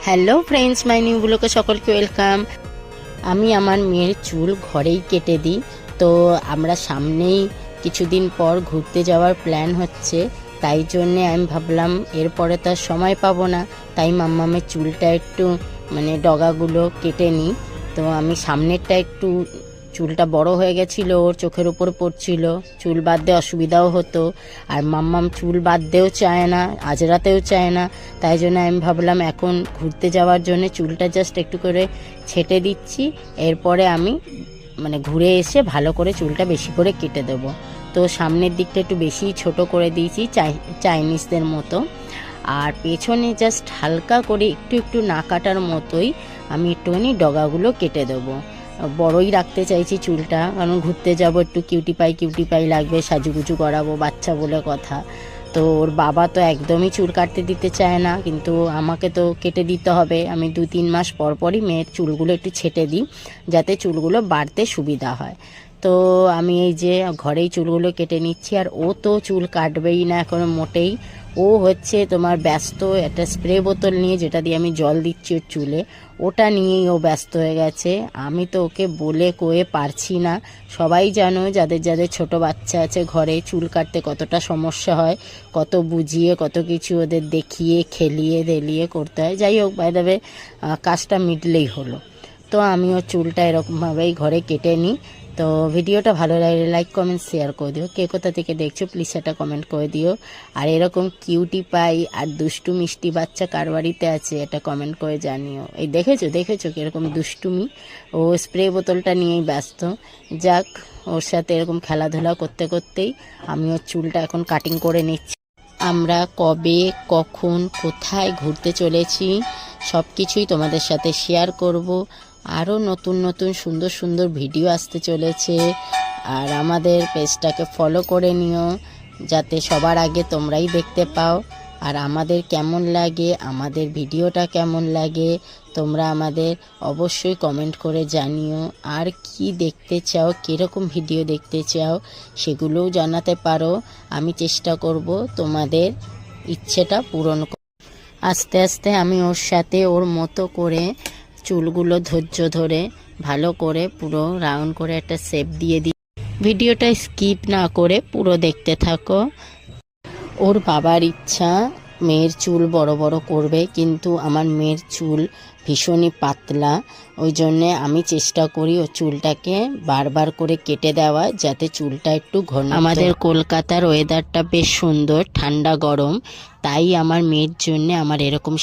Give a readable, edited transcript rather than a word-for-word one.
Hello friends, my new ব্লগে সকলকে welcome. আমি আমার মেয়ের চুল ঘরেই কেটে দিই। তো আমরা সামনেই কিছুদিন পর ঘুরতে যাওয়ার প্ল্যান হচ্ছে, তাই জন্যে আমি ভাবলাম এরপরে তো আর সময় পাবো না, তাই মাম্মামের চুলটা একটু ডগাগুলো কেটে নিই। তো আমি সামনেরটা একটু চুলটা বড় হয়ে গেছিলো, ওর চোখের উপর পড়ছিল, চুল বাঁধতে অসুবিধাও হতো। আর মাম্মাম চুল বাঁধতেও চায় না, আজরাতেও চায় না। তাই জন্য আমি ভাবলাম এখন ঘুরতে যাওয়ার জন্য চুলটা জাস্ট একটু করে ছেটে দিচ্ছি, এরপরে আমি ঘুরে এসে ভালো করে চুলটা বেশি করে কেটে দেবো। তো সামনের দিকটা একটু বেশি ছোট করে দিয়েছি, চাইনিজদের মতো। আর পেছনে জাস্ট হালকা করে একটু একটু না কাটার মতোই আমি একটুখানি ডগাগুলো কেটে দেবো। বড়ই রাখতে চাইছি চুলটা, কারণ ঘুরতে যাব, একটু কিউটি পাই লাগবে, সাজুগুজু করাবো, বাচ্চা বলে কথা। তো ওর বাবা তো একদমই চুল কাটতে দিতে চায় না, কিন্তু আমাকে তো কেটে দিতে হবে। আমি 2-3 মাস পর পরই মেয়ের চুলগুলো একটু ছেটে দিই, যাতে চুলগুলো বাড়তে সুবিধা হয়। তো আমি এই যে ঘরেই চুলগুলো কেটে নিচ্ছি। আর ও তো চুল কাটবেই না এখন মোটেই। ও হচ্ছে তোমার ব্যস্ত একটা স্প্রে বোতল নিয়ে, যেটা দিয়ে আমি জল দিচ্ছি ওর চুলে, ওটা নিয়েই ও ব্যস্ত হয়ে গেছে। আমি তো ওকে বলে কয়ে পারছি না। সবাই জানো, যাদের যাদের ছোট বাচ্চা আছে ঘরে, চুল কাটতে কতটা সমস্যা হয়, কত বুঝিয়ে কত কিছু ওদের দেখিয়ে খেলিয়ে দেলিয়ে করতে হয়। যাই হোক, বাই দ্য ওয়ে, কাজটা মিটলেই হলো। তো আমি ওর চুলটা এরকমভাবেই ঘরে কেটে নিই। তো ভিডিওটা ভালো লাগলে লাইক কমেন্ট শেয়ার করে দিও। কে কোথা থেকে দেখছো প্লিজ সেটা কমেন্ট করে দিও। আর এরকম কিউটি পাই আর দুষ্টু মিষ্টি বাচ্চা কার বাড়িতে আছে এটা কমেন্ট করে জানিও। এই দেখেছো কীরকম দুষ্টুমি, ও স্প্রে বোতলটা নিয়েই ব্যস্ত। যাক, ওর সাথে এরকম খেলাধুলা করতে করতেই আমি ওর চুলটা এখন কাটিং করে নিচ্ছি। আমরা কবে কখন কোথায় ঘুরতে চলেছি সব কিছুই তোমাদের সাথে শেয়ার করব। আরও নতুন নতুন সুন্দর সুন্দর ভিডিও আসতে চলেছে। আর আমাদের পেজটাকে ফলো করে নিও, যাতে সবার আগে তোমরাই দেখতে পাও। আর আমাদের কেমন লাগে, আমাদের ভিডিওটা কেমন লাগে, তোমরা আমাদের অবশ্যই কমেন্ট করে জানিও। আর কি দেখতে চাও, কীরকম ভিডিও দেখতে চাও, সেগুলোও জানাতে পারো। আমি চেষ্টা করব তোমাদের ইচ্ছেটা পূরণ করতে। আস্তে আস্তে আমি ওর সাথে ওর মতো করে চুলগুলো ধৈর্য ধরে ভালো করে পুরো রাউন্ড করে একটা শেপ দিয়ে দিই। ভিডিওটা স্কিপ না করে পুরো দেখতে থাকো। ওর বাবার ইচ্ছা মেয়ের চুল বড় বড় করবে, কিন্তু আমার মেয়ের চুল ভীষণই পাতলা, ওই জন্যে আমি চেষ্টা করি ওর চুলটাকে বারবার করে কেটে দেওয়া, যাতে চুলটা একটু ঘন। আমাদের কলকাতার ওয়েদারটা বেশ সুন্দর, ঠান্ডা গরম, তাই আমার মেয়ের জন্যে আমার এরকম